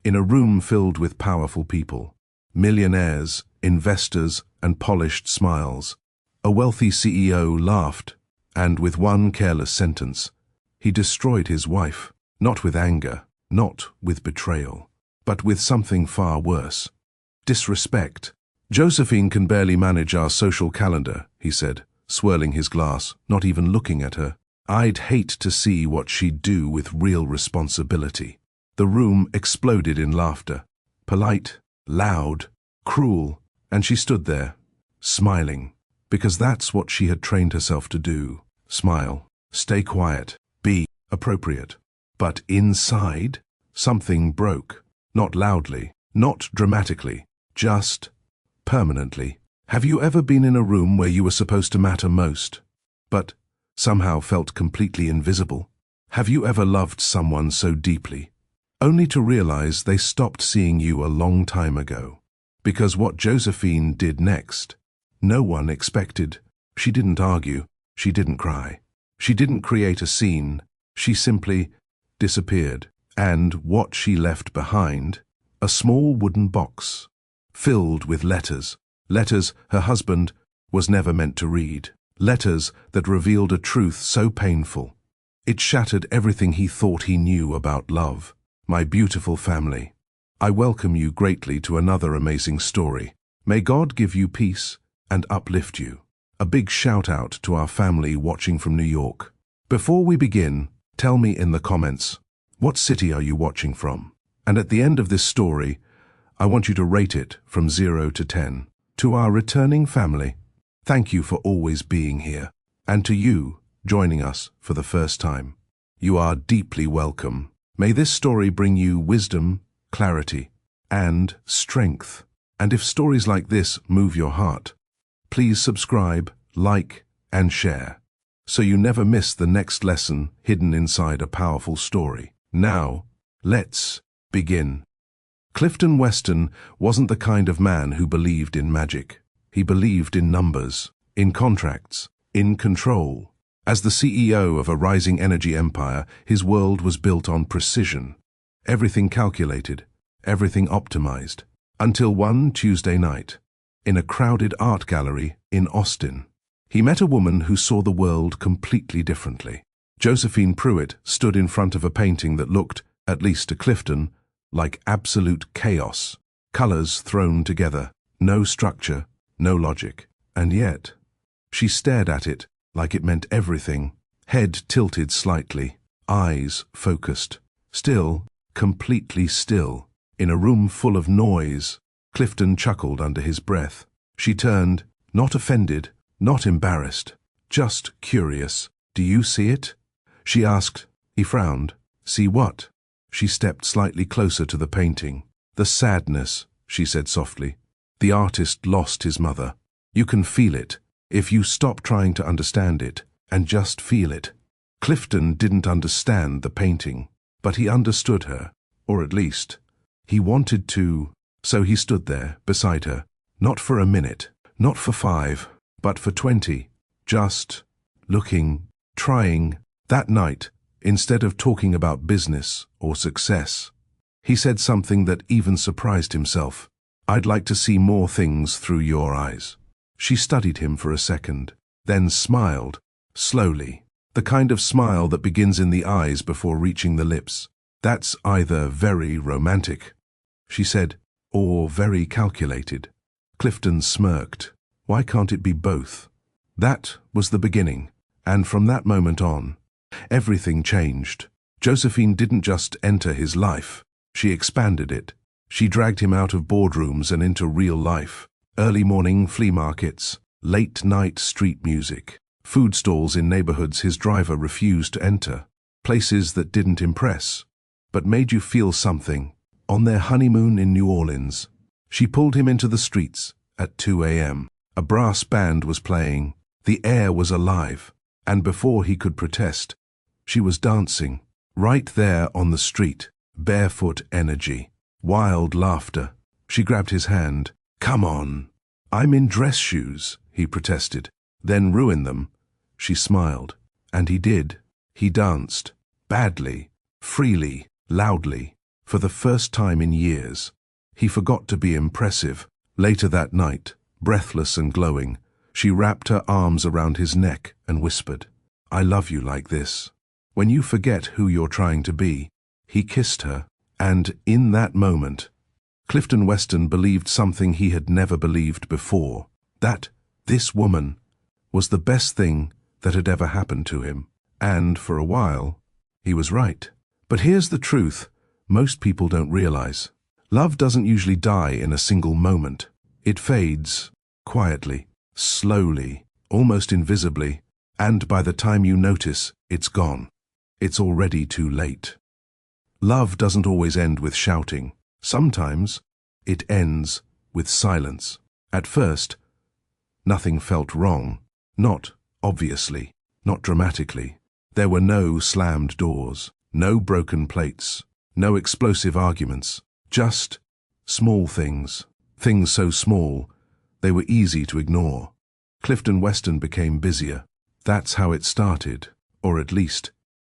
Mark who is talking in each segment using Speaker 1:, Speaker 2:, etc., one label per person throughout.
Speaker 1: in a room filled with powerful people, millionaires, investors, and polished smiles. A wealthy CEO laughed, and with one careless sentence, he destroyed his wife, not with anger, not with betrayal, but with something far worse. Disrespect. "Josephine can barely manage our social calendar," he said, swirling his glass, not even looking at her. "I'd hate to see what she'd do with real responsibility." The room exploded in laughter. Polite, loud, cruel, and she stood there, smiling, because that's what she had trained herself to do. Smile, stay quiet, be appropriate. But inside, something broke. Not loudly, not dramatically, just permanently. Have you ever been in a room where you were supposed to matter most, but somehow felt completely invisible? Have you ever loved someone so deeply, only to realize they stopped seeing you a long time ago? Because what Josephine did next, no one expected. She didn't argue, she didn't cry, she didn't create a scene, she simply disappeared. And what she left behind, a small wooden box, filled with letters. Letters her husband was never meant to read. Letters that revealed a truth so painful. It shattered everything he thought he knew about love. "My beautiful family, I welcome you greatly to another amazing story. May God give you peace and uplift you." A big shout out to our family watching from New York. Before we begin, tell me in the comments, what city are you watching from? And at the end of this story, I want you to rate it from 0 to 10. To our returning family, thank you for always being here. And to you, joining us for the first time, you are deeply welcome. May this story bring you wisdom, clarity, and strength. And if stories like this move your heart, please subscribe, like, and share, so you never miss the next lesson hidden inside a powerful story. Now, let's begin. Clifton Weston wasn't the kind of man who believed in magic. He believed in numbers, in contracts, in control. As the CEO of a rising energy empire, his world was built on precision. Everything calculated, everything optimized. Until one Tuesday night, in a crowded art gallery in Austin, he met a woman who saw the world completely differently. Josephine Pruitt stood in front of a painting that looked, at least to Clifton, like absolute chaos. Colors thrown together, no structure, no logic. And yet, she stared at it like it meant everything, head tilted slightly, eyes focused. Still, completely still. In a room full of noise, Clifton chuckled under his breath. She turned, not offended, not embarrassed, just curious. "Do you see it?" she asked. He frowned. "See what?" She stepped slightly closer to the painting. "The sadness," she said softly. "The artist lost his mother. You can feel it, if you stop trying to understand it, and just feel it." Clifton didn't understand the painting, but he understood her, or at least, he wanted to. So he stood there, beside her, not for a minute, not for 5, but for 20, just looking, trying. That night, instead of talking about business or success, he said something that even surprised himself. "I'd like to see more things through your eyes." She studied him for a second, then smiled, slowly, the kind of smile that begins in the eyes before reaching the lips. "That's either very romantic," she said, "or very calculated." Clifton smirked. Why can't it be both? That was the beginning, and from that moment on, everything changed. Josephine didn't just enter his life, she expanded it. She dragged him out of boardrooms and into real life. Early morning flea markets, late night street music, food stalls in neighborhoods his driver refused to enter, places that didn't impress, but made you feel something. On their honeymoon in New Orleans, she pulled him into the streets at 2 a.m. A brass band was playing, the air was alive, and before he could protest, she was dancing, right there on the street. Barefoot energy, wild laughter. She grabbed his hand. "Come on." "I'm in dress shoes," he protested. "Then ruin them." She smiled. And he did. He danced. Badly, freely, loudly. For the first time in years, he forgot to be impressive. Later that night, breathless and glowing, she wrapped her arms around his neck and whispered, "I love you like this." When you forget who you're trying to be, he kissed her, and in that moment, Clifton Weston believed something he had never believed before, that this woman was the best thing that had ever happened to him. And for a while, he was right. But here's the truth most people don't realize. Love doesn't usually die in a single moment. It fades, quietly, slowly, almost invisibly, and by the time you notice, it's gone. It's already too late. Love doesn't always end with shouting. Sometimes, it ends with silence. At first, nothing felt wrong. Not obviously, not dramatically. There were no slammed doors, no broken plates, no explosive arguments, just small things. Things so small, they were easy to ignore. Clifton Weston became busier. That's how it started, or at least,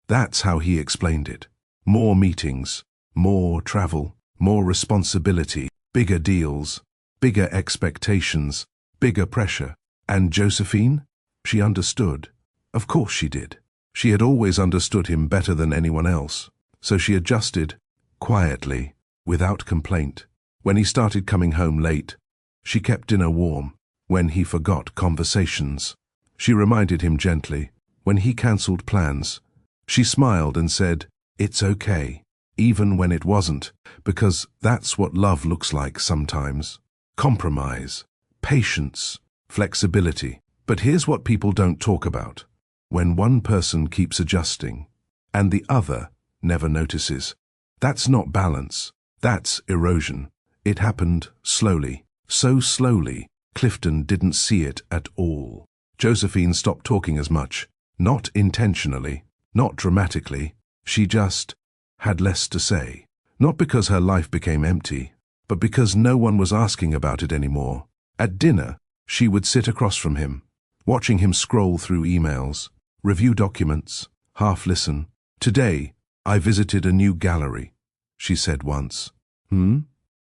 Speaker 1: that's how he explained it. More meetings, more travel, more responsibility, bigger deals, bigger expectations, bigger pressure. And Josephine? She understood. Of course she did. She had always understood him better than anyone else. So she adjusted, quietly, without complaint. When he started coming home late, she kept dinner warm. When he forgot conversations, she reminded him gently. When he cancelled plans, she smiled and said, "It's okay," even when it wasn't, because that's what love looks like sometimes. Compromise, patience, flexibility. But here's what people don't talk about. When one person keeps adjusting, and the other never notices, that's not balance, that's erosion. It happened slowly, so slowly, Clifton didn't see it at all. Josephine stopped talking as much, not intentionally, not dramatically. She just had less to say. Not because her life became empty, but because no one was asking about it anymore. At dinner, she would sit across from him, watching him scroll through emails, review documents, half listen. "Today, I visited a new gallery," she said once.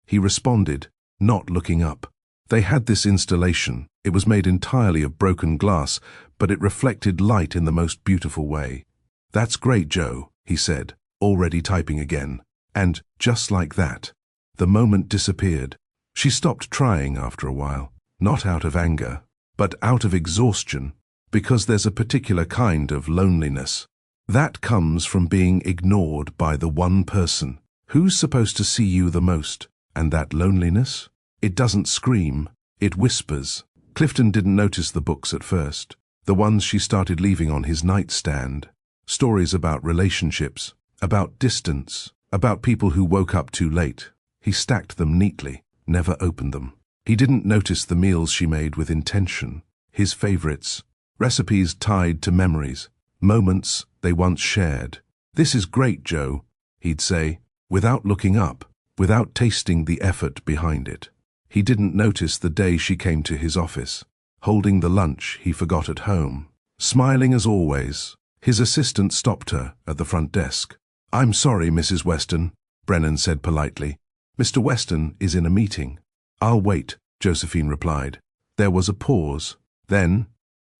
Speaker 1: He responded, not looking up. They had this installation. It was made entirely of broken glass, but it reflected light in the most beautiful way. "That's great, Joe," he said, already typing again. And just like that, the moment disappeared. She stopped trying after a while, not out of anger, but out of exhaustion, because there's a particular kind of loneliness that comes from being ignored by the one person who's supposed to see you the most. And that loneliness? It doesn't scream, it whispers. Clifton didn't notice the books at first, the ones she started leaving on his nightstand. Stories about relationships, about distance, about people who woke up too late. He stacked them neatly, never opened them. He didn't notice the meals she made with intention, his favorites, recipes tied to memories, moments they once shared. "This is great, Joe," he'd say, without looking up, without tasting the effort behind it. He didn't notice the day she came to his office, holding the lunch he forgot at home. Smiling as always, his assistant stopped her at the front desk. "I'm sorry, Mrs. Weston," Brennan said politely. "Mr. Weston is in a meeting." "I'll wait," Josephine replied. There was a pause. Then,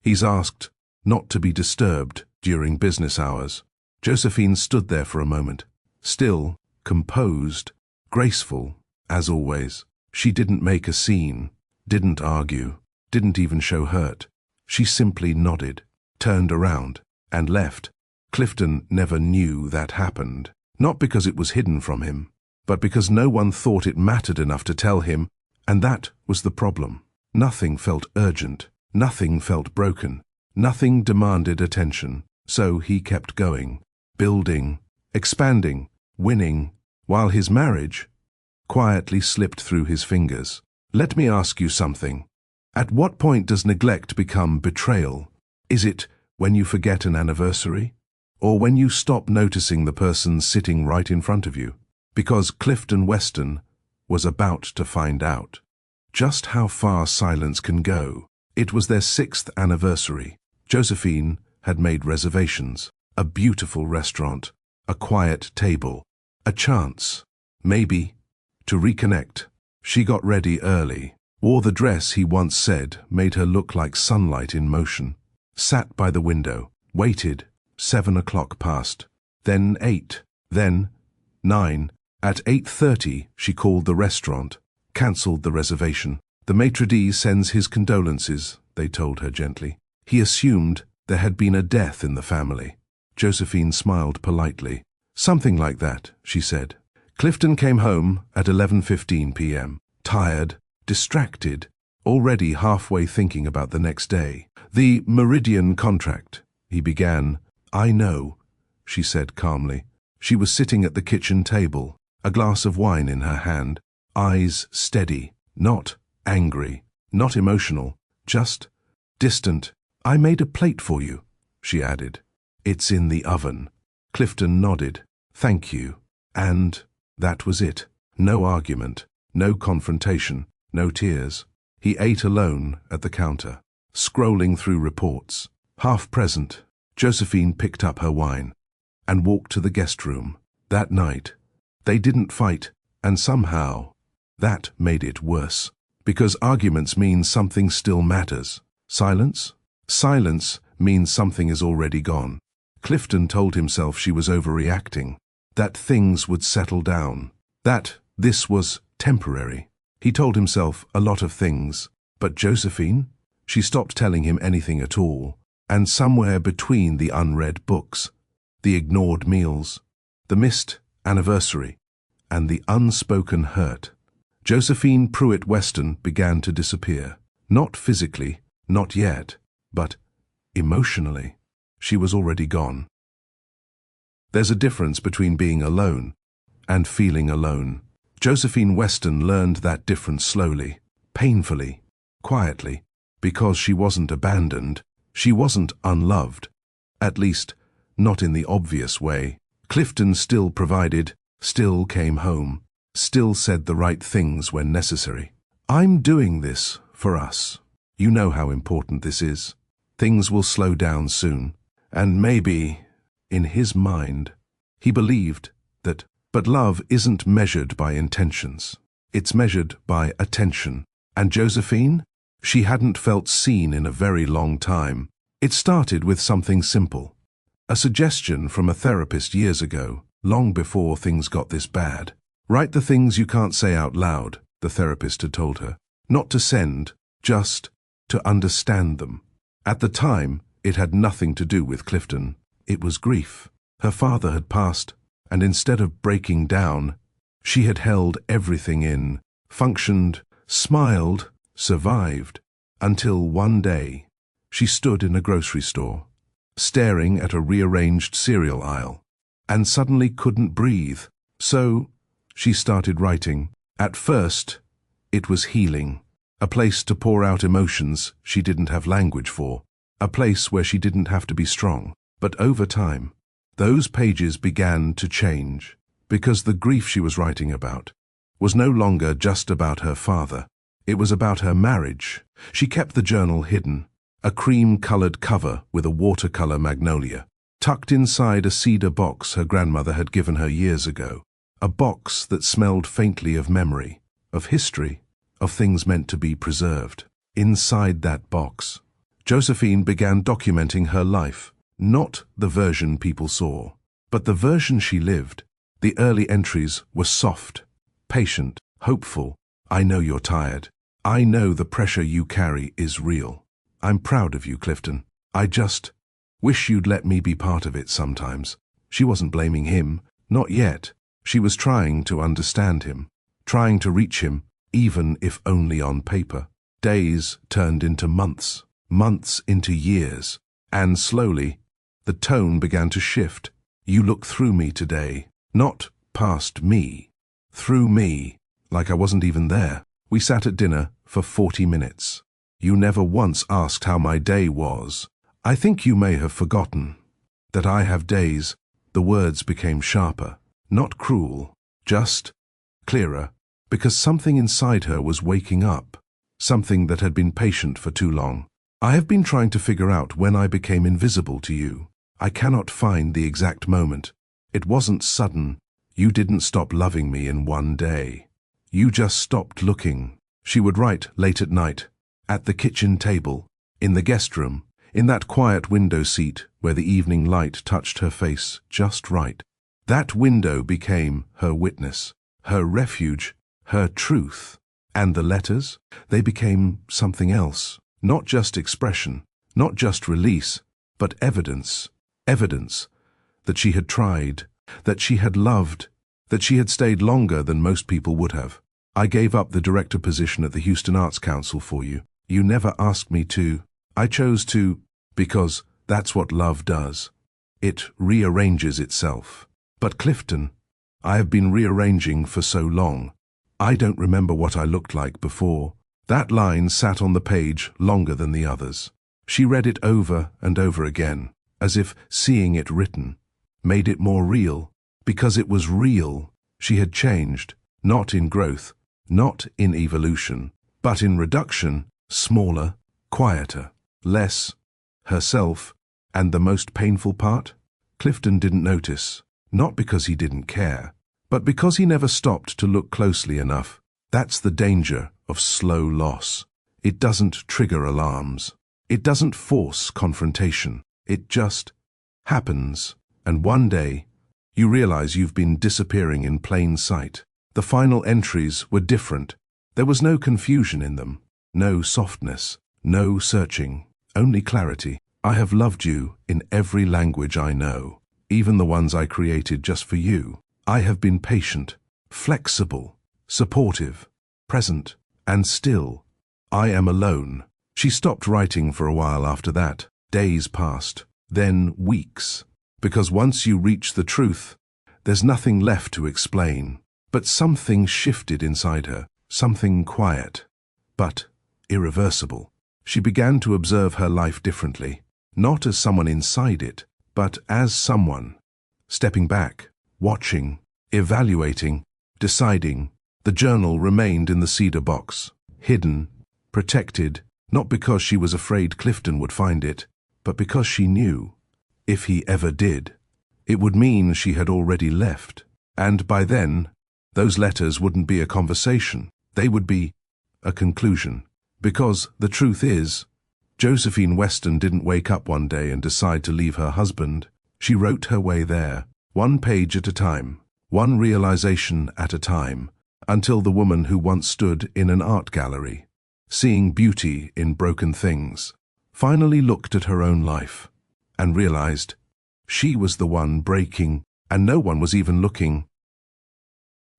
Speaker 1: "He's asked not to be disturbed during business hours." Josephine stood there for a moment, still, composed, graceful, as always. She didn't make a scene, didn't argue, didn't even show hurt. She simply nodded, turned around, and left. Clifton never knew that happened, not because it was hidden from him, but because no one thought it mattered enough to tell him, and that was the problem. Nothing felt urgent, nothing felt broken, nothing demanded attention, so he kept going, building, expanding, winning, while his marriage quietly slipped through his fingers. Let me ask you something. At what point does neglect become betrayal? Is it when you forget an anniversary? Or when you stop noticing the person sitting right in front of you? Because Clifton Weston was about to find out just how far silence can go. It was their 6th anniversary. Josephine had made reservations, a beautiful restaurant, a quiet table, a chance Maybe. To reconnect. She got ready early. Wore the dress he once said made her look like sunlight in motion. Sat by the window. Waited. 7 o'clock passed. Then 8. Then 9. At 8:30 she called the restaurant. Cancelled the reservation. The maitre d' sends his condolences, they told her gently. He assumed there had been a death in the family. Josephine smiled politely. Something like that, she said. Clifton came home at 11:15 p.m. Tired, distracted, already halfway thinking about the next day. The Meridian contract, he began. I know, she said calmly. She was sitting at the kitchen table, a glass of wine in her hand, eyes steady, not angry, not emotional, just distant. I made a plate for you, she added. It's in the oven. Clifton nodded. Thank you. And that was it. No argument, no confrontation, no tears. He ate alone at the counter, scrolling through reports. Half present, Josephine picked up her wine and walked to the guest room. That night, they didn't fight, and somehow, that made it worse. Because arguments mean something still matters. Silence? Silence means something is already gone. Clifton told himself she was overreacting, that things would settle down, that this was temporary. He told himself a lot of things, but Josephine? She stopped telling him anything at all, and somewhere between the unread books, the ignored meals, the missed anniversary, and the unspoken hurt, Josephine Pruitt Weston began to disappear. Not physically, not yet, but emotionally. She was already gone. There's a difference between being alone and feeling alone. Josephine Weston learned that difference slowly, painfully, quietly, because she wasn't abandoned, she wasn't unloved, at least not in the obvious way. Clifton still provided, still came home, still said the right things when necessary. I'm doing this for us. You know how important this is. Things will slow down soon. And maybe, in his mind, he believed that, but love isn't measured by intentions. It's measured by attention. And Josephine? She hadn't felt seen in a very long time. It started with something simple. A suggestion from a therapist years ago, long before things got this bad. Write the things you can't say out loud, the therapist had told her. Not to send, just to understand them. At the time, it had nothing to do with Clifton. It was grief. Her father had passed, and instead of breaking down, she had held everything in, functioned, smiled, survived, until one day, she stood in a grocery store, staring at a rearranged cereal aisle, and suddenly couldn't breathe. So, she started writing. At first, it was healing, a place to pour out emotions she didn't have language for, a place where she didn't have to be strong. But over time, those pages began to change, because the grief she was writing about was no longer just about her father. It was about her marriage. She kept the journal hidden, a cream-colored cover with a watercolor magnolia, tucked inside a cedar box her grandmother had given her years ago, a box that smelled faintly of memory, of history, of things meant to be preserved. Inside that box, Josephine began documenting her life, not the version people saw, but the version she lived. The early entries were soft, patient, hopeful. I know you're tired. I know the pressure you carry is real. I'm proud of you, Clifton. I just wish you'd let me be part of it sometimes. She wasn't blaming him, not yet. She was trying to understand him, trying to reach him, even if only on paper. Days turned into months, months into years, and slowly, the tone began to shift. You look through me today, not past me, through me, like I wasn't even there. We sat at dinner for 40 minutes. You never once asked how my day was. I think you may have forgotten that I have days. The words became sharper, not cruel, just clearer, because something inside her was waking up, something that had been patient for too long. I have been trying to figure out when I became invisible to you. I cannot find the exact moment. It wasn't sudden. You didn't stop loving me in one day. You just stopped looking. She would write late at night, at the kitchen table, in the guest room, in that quiet window seat where the evening light touched her face just right. That window became her witness, her refuge, her truth. And the letters? They became something else. Not just expression, not just release, but evidence. Evidence that she had tried, that she had loved, that she had stayed longer than most people would have. I gave up the director position at the Houston Arts Council for you. You never asked me to. I chose to, because that's what love does. It rearranges itself. But Clifton, I have been rearranging for so long. I don't remember what I looked like before. That line sat on the page longer than the others. She read it over and over again, as if seeing it written made it more real. Because it was real, she had changed, not in growth, not in evolution, but in reduction, smaller, quieter, less, herself, and the most painful part? Clifton didn't notice, not because he didn't care, but because he never stopped to look closely enough. That's the danger of slow loss. It doesn't trigger alarms. It doesn't force confrontation. It just happens. And one day, you realize you've been disappearing in plain sight. The final entries were different. There was no confusion in them, no softness, no searching, only clarity. I have loved you in every language I know, even the ones I created just for you. I have been patient, flexible, supportive, present, and still, I am alone. She stopped writing for a while after that. Days passed, then weeks. Because once you reach the truth, there's nothing left to explain. But something shifted inside her, something quiet, but irreversible. She began to observe her life differently, not as someone inside it, but as someone, stepping back, watching, evaluating, deciding. The journal remained in the cedar box, hidden, protected, not because she was afraid Clifton would find it, but because she knew, if he ever did, it would mean she had already left. And by then, those letters wouldn't be a conversation. They would be a conclusion. Because the truth is, Josephine Weston didn't wake up one day and decide to leave her husband. She wrote her way there, one page at a time, one realization at a time, until the woman who once stood in an art gallery, seeing beauty in broken things, finally looked at her own life and realized she was the one breaking, and no one was even looking.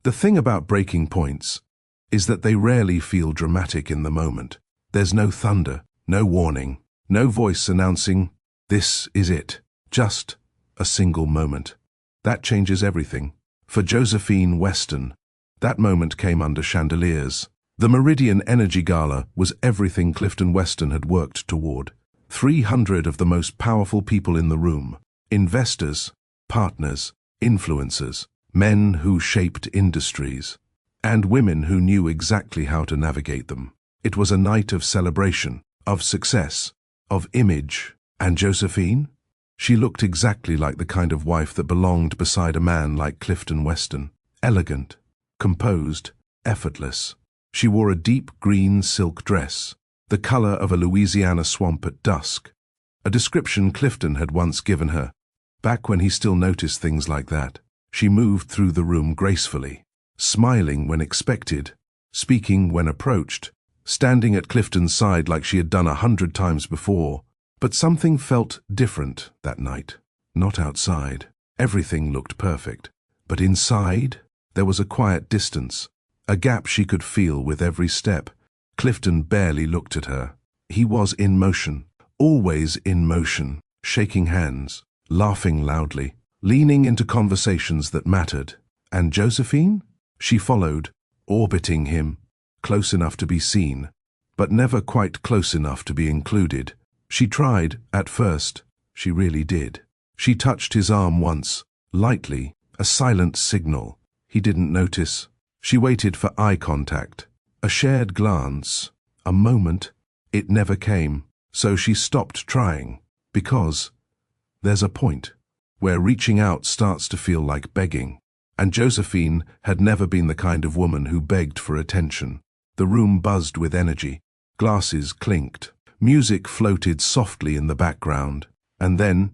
Speaker 1: The thing about breaking points is that they rarely feel dramatic in the moment. There's no thunder, no warning, no voice announcing, "This is it." Just a single moment. That changes everything. For Josephine Weston, that moment came under chandeliers. The Meridian Energy Gala was everything Clifton Weston had worked toward. 300 of the most powerful people in the room, investors, partners, influencers, men who shaped industries, and women who knew exactly how to navigate them. It was a night of celebration, of success, of image. And Josephine? She looked exactly like the kind of wife that belonged beside a man like Clifton Weston. Elegant, composed, effortless. She wore a deep green silk dress, the color of a Louisiana swamp at dusk, a description Clifton had once given her, back when he still noticed things like that. She moved through the room gracefully, smiling when expected, speaking when approached, standing at Clifton's side like she had done 100 times before. But something felt different that night. Not outside. Everything looked perfect. But inside, there was a quiet distance, a gap she could feel with every step. Clifton barely looked at her. He was in motion, always in motion, shaking hands, laughing loudly, leaning into conversations that mattered. And Josephine? She followed, orbiting him, close enough to be seen, but never quite close enough to be included. She tried, at first. She really did. She touched his arm once, lightly, a silent signal. He didn't notice. She waited for eye contact, a shared glance, a moment. It never came. So she stopped trying, because there's a point where reaching out starts to feel like begging. And Josephine had never been the kind of woman who begged for attention. The room buzzed with energy. Glasses clinked. Music floated softly in the background. And then,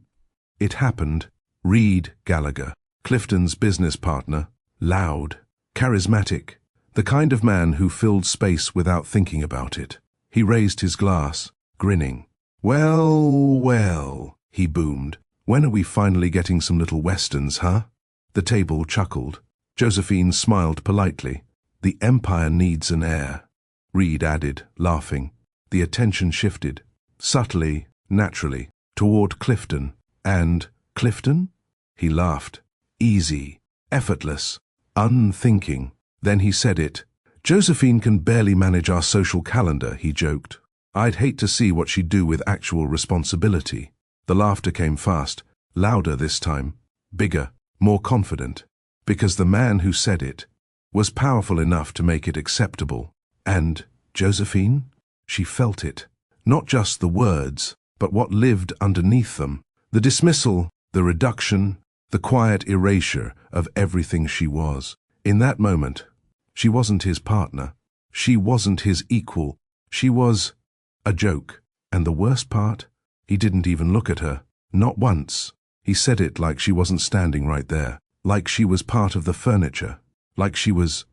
Speaker 1: it happened. Reed Gallagher, Clifton's business partner, loud, charismatic, the kind of man who filled space without thinking about it. He raised his glass, grinning. "Well, well," he boomed. "When are we finally getting some little westerns, huh?" The table chuckled. Josephine smiled politely. "The Empire needs an heir," Reed added, laughing. The attention shifted, subtly, naturally, toward Clifton. "And Clifton?" He laughed. Easy, effortless, unthinking. Then he said it. "Josephine can barely manage our social calendar," he joked. "I'd hate to see what she'd do with actual responsibility." The laughter came fast, louder this time, bigger, more confident, because the man who said it was powerful enough to make it acceptable. And Josephine? She felt it. Not just the words, but what lived underneath them. The dismissal, the reduction, the quiet erasure of everything she was. In that moment, she wasn't his partner. She wasn't his equal. She was a joke. And the worst part? He didn't even look at her. Not once. He said it like she wasn't standing right there. Like she was part of the furniture. Like she was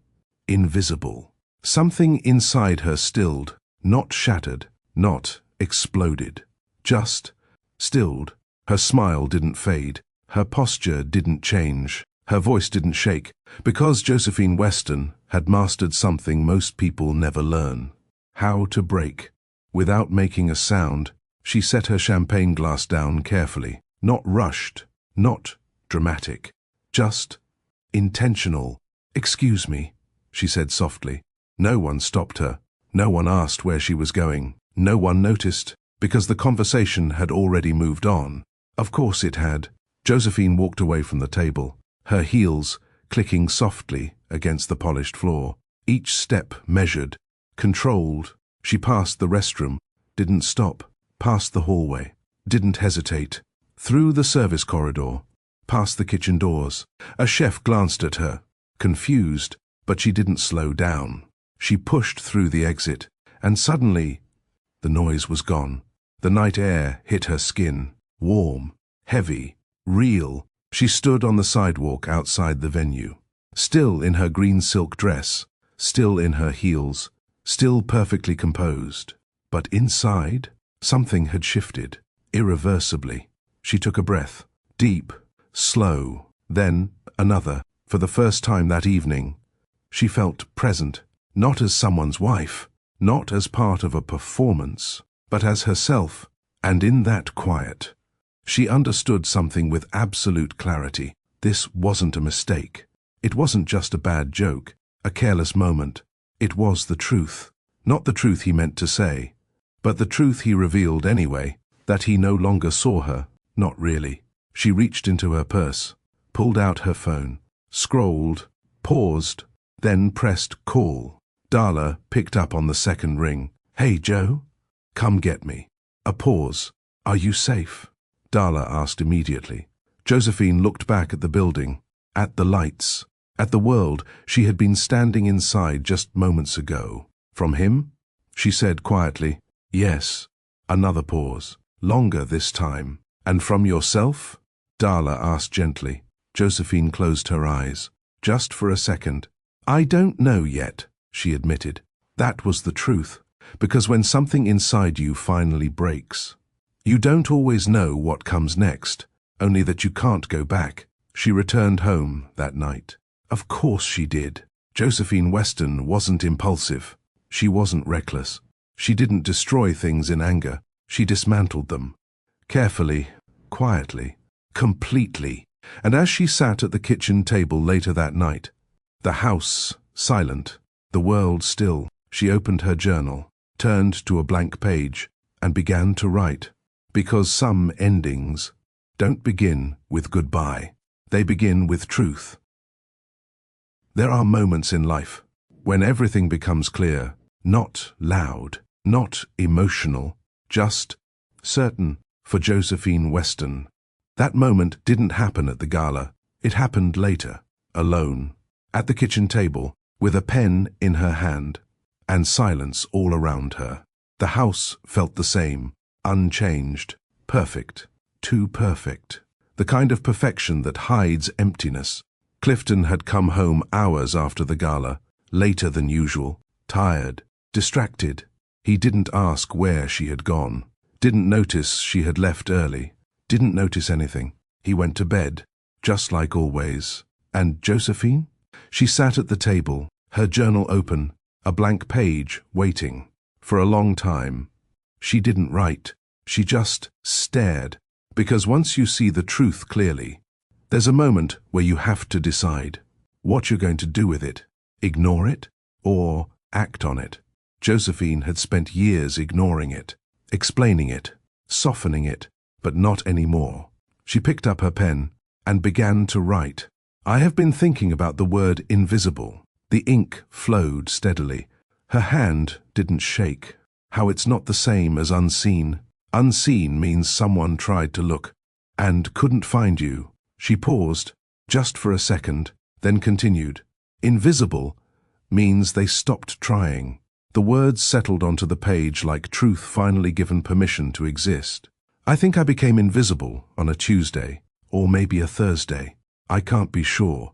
Speaker 1: invisible. Something inside her stilled, not shattered, not exploded. Just stilled. Her smile didn't fade. Her posture didn't change. Her voice didn't shake, because Josephine Weston had mastered something most people never learn. How to break. Without making a sound, she set her champagne glass down carefully. Not rushed, not dramatic, just intentional. "Excuse me," she said softly. No one stopped her. No one asked where she was going. No one noticed, because the conversation had already moved on. Of course it had. Josephine walked away from the table, her heels clicking softly against the polished floor. Each step measured, controlled. She passed the restroom, didn't stop, past the hallway, didn't hesitate, through the service corridor, past the kitchen doors. A chef glanced at her, confused, but she didn't slow down. She pushed through the exit, and suddenly, the noise was gone. The night air hit her skin, warm, heavy, real. She stood on the sidewalk outside the venue, still in her green silk dress, still in her heels, still perfectly composed. But inside, something had shifted, irreversibly. She took a breath, deep, slow, then another. For the first time that evening, she felt present, not as someone's wife, not as part of a performance, but as herself. And in that quiet, she understood something with absolute clarity. This wasn't a mistake. It wasn't just a bad joke, a careless moment. It was the truth. Not the truth he meant to say, but the truth he revealed anyway, that he no longer saw her. Not really. She reached into her purse, pulled out her phone, scrolled, paused, then pressed call. Darla picked up on the second ring. "Hey, Joe? Come get me." A pause. "Are you safe?" Darla asked immediately. Josephine looked back at the building, at the lights, at the world she had been standing inside just moments ago. "From him?" she said quietly. "Yes." Another pause, longer this time. "And from yourself?" Darla asked gently. Josephine closed her eyes, just for a second. "I don't know yet," she admitted. That was the truth, because when something inside you finally breaks, you don't always know what comes next, only that you can't go back. She returned home that night. Of course she did. Josephine Weston wasn't impulsive. She wasn't reckless. She didn't destroy things in anger. She dismantled them. Carefully, quietly, completely. And as she sat at the kitchen table later that night, the house silent, the world still, she opened her journal, turned to a blank page, and began to write. Because some endings don't begin with goodbye. They begin with truth. There are moments in life when everything becomes clear, not loud, not emotional, just certain. For Josephine Weston, that moment didn't happen at the gala. It happened later. alone, at the kitchen table, with a pen in her hand, and silence all around her. The house felt the same, unchanged, perfect, too perfect. The kind of perfection that hides emptiness. Clifton had come home hours after the gala, later than usual, tired, distracted. He didn't ask where she had gone, didn't notice she had left early, didn't notice anything. He went to bed, just like always. And Josephine? She sat at the table, her journal open, a blank page, waiting. For a long time. She didn't write, she just stared. Because once you see the truth clearly, there's a moment where you have to decide what you're going to do with it. Ignore it, or act on it. Josephine had spent years ignoring it, explaining it, softening it, but not anymore. She picked up her pen and began to write. I have been thinking about the word invisible. The ink flowed steadily. Her hand didn't shake. How it's not the same as unseen. Unseen means someone tried to look and couldn't find you. She paused, just for a second, then continued. Invisible means they stopped trying. The words settled onto the page like truth finally given permission to exist. I think I became invisible on a Tuesday, or maybe a Thursday. I can't be sure.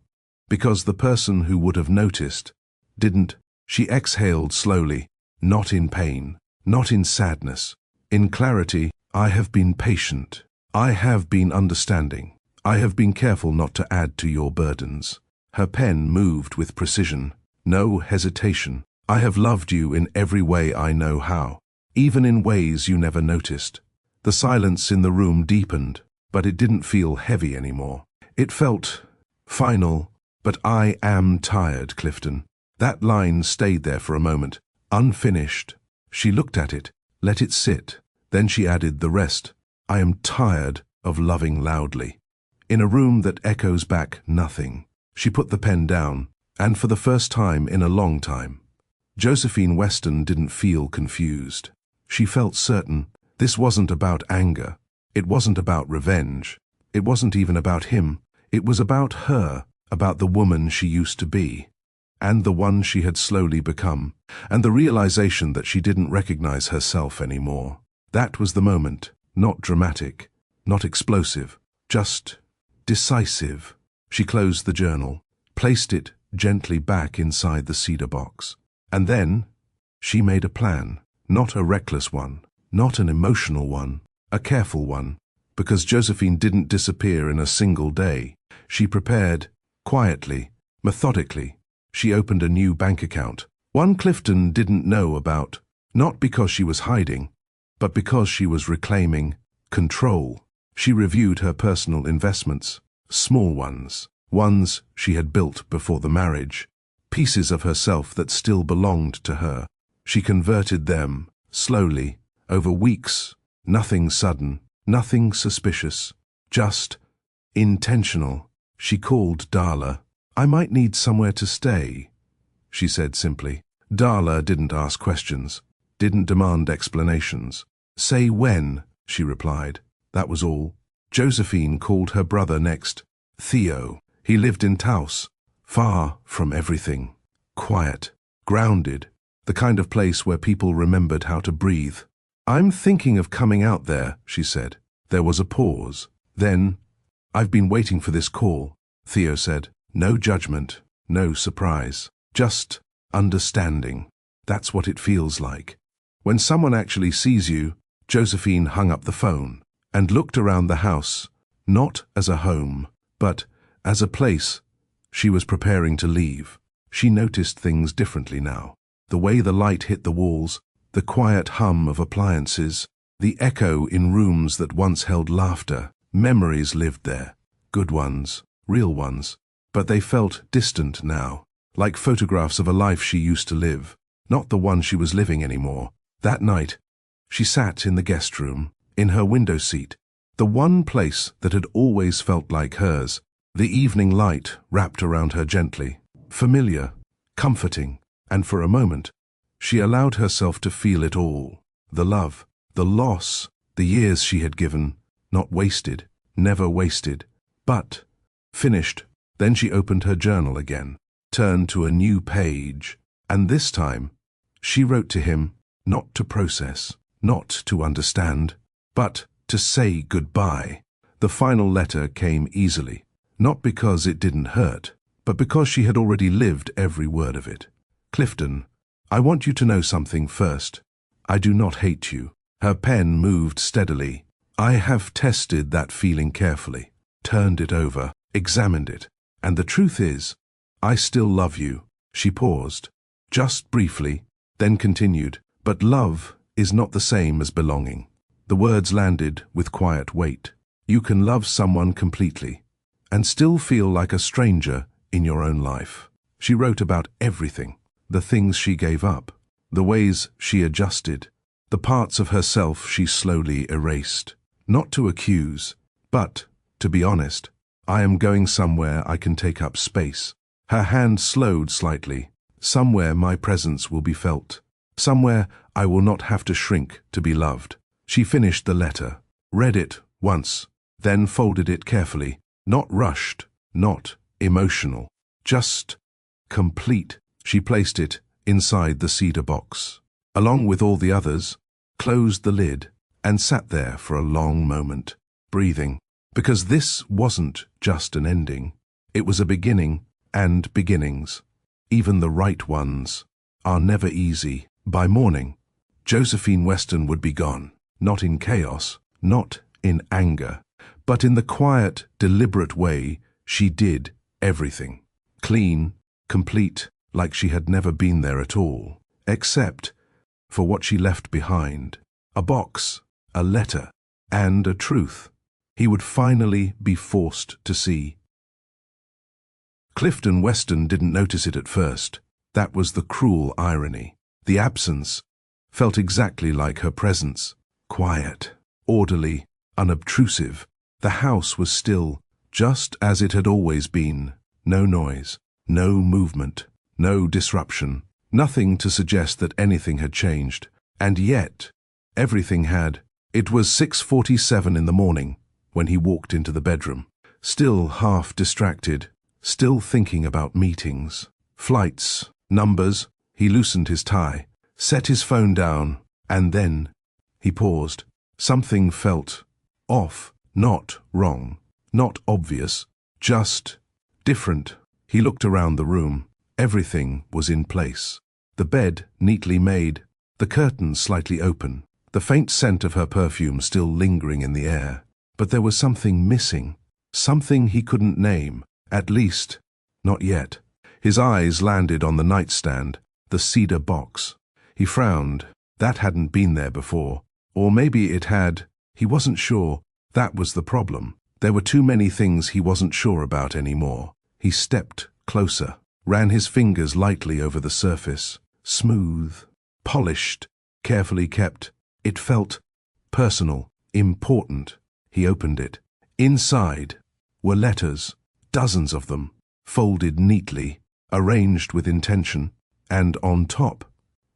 Speaker 1: Because the person who would have noticed didn't. She exhaled slowly, not in pain, not in sadness. In clarity, I have been patient. I have been understanding. I have been careful not to add to your burdens. Her pen moved with precision, no hesitation. I have loved you in every way I know how, even in ways you never noticed. The silence in the room deepened, but it didn't feel heavy anymore. It felt final. But I am tired, Clifton. That line stayed there for a moment, unfinished. She looked at it, let it sit. Then she added the rest. I am tired of loving loudly. In a room that echoes back nothing. She put the pen down, and for the first time in a long time, Josephine Weston didn't feel confused. She felt certain. This wasn't about anger. It wasn't about revenge. It wasn't even about him. It was about her. About the woman she used to be, and the one she had slowly become, and the realization that she didn't recognize herself anymore. That was the moment, not dramatic, not explosive, just decisive. She closed the journal, placed it gently back inside the cedar box, and then she made a plan, not a reckless one, not an emotional one, a careful one, because Josephine didn't disappear in a single day. She prepared. Quietly, methodically, she opened a new bank account, one Clifton didn't know about, not because she was hiding, but because she was reclaiming control. She reviewed her personal investments, small ones, ones she had built before the marriage, pieces of herself that still belonged to her. She converted them, slowly, over weeks, nothing sudden, nothing suspicious, just intentional. She called Darla. I might need somewhere to stay, she said simply. Darla didn't ask questions, didn't demand explanations. Say when, she replied. That was all. Josephine called her brother next. Theo. He lived in Taos, far from everything. Quiet, grounded, the kind of place where people remembered how to breathe. I'm thinking of coming out there, she said. There was a pause. Then, I've been waiting for this call, Theo said. No judgment, no surprise, just understanding. That's what it feels like. When someone actually sees you. Josephine hung up the phone and looked around the house, not as a home, but as a place. She was preparing to leave. She noticed things differently now. The way the light hit the walls, the quiet hum of appliances, the echo in rooms that once held laughter. Memories lived there, good ones, real ones, but they felt distant now, like photographs of a life she used to live, not the one she was living anymore. That night, she sat in the guest room, in her window seat, the one place that had always felt like hers. The evening light wrapped around her gently, familiar, comforting, and for a moment, she allowed herself to feel it all. The love, the loss, the years she had given, not wasted, never wasted, but finished, Then she opened her journal again, turned to a new page, and this time she wrote to him, not to process, not to understand, but to say goodbye. The final letter came easily, not because it didn't hurt, but because she had already lived every word of it. Clifton, I want you to know something first. I do not hate you. Her pen moved steadily. I have tested that feeling carefully, turned it over, examined it, and the truth is, I still love you. She paused, just briefly, then continued, but love is not the same as belonging. The words landed with quiet weight. You can love someone completely and still feel like a stranger in your own life. She wrote about everything, the things she gave up, the ways she adjusted, the parts of herself she slowly erased. Not to accuse, but, to be honest, I am going somewhere I can take up space. Her hand slowed slightly. Somewhere my presence will be felt. Somewhere I will not have to shrink to be loved. She finished the letter, read it once, then folded it carefully, not rushed, not emotional, just complete. She placed it inside the cedar box, along with all the others, closed the lid, and sat there for a long moment, breathing, because this wasn't just an ending. It was a beginning, and beginnings, even the right ones, are never easy. By morning, Josephine Weston would be gone, not in chaos, not in anger, but in the quiet, deliberate way she did everything. Clean, complete, like she had never been there at all, except for what she left behind. A box, a letter, and a truth he would finally be forced to see. Clifton Weston didn't notice it at first. That was the cruel irony. The absence felt exactly like her presence. Quiet, orderly, unobtrusive. The house was still, just as it had always been. No noise, no movement, no disruption. Nothing to suggest that anything had changed. And yet, everything had. It was 6:47 in the morning when he walked into the bedroom, still half distracted, still thinking about meetings, flights, numbers. He loosened his tie, set his phone down, and then he paused. Something felt off, not wrong, not obvious, just different. He looked around the room. Everything was in place. The bed neatly made, the curtains slightly open, the faint scent of her perfume still lingering in the air. But there was something missing, something he couldn't name, at least, not yet. His eyes landed on the nightstand, the cedar box. He frowned. That hadn't been there before. Or maybe it had. He wasn't sure. That was the problem. There were too many things he wasn't sure about anymore. He stepped closer, ran his fingers lightly over the surface. Smooth, polished, carefully kept. It felt personal, important. He opened it. Inside were letters, dozens of them, folded neatly, arranged with intention, and on top,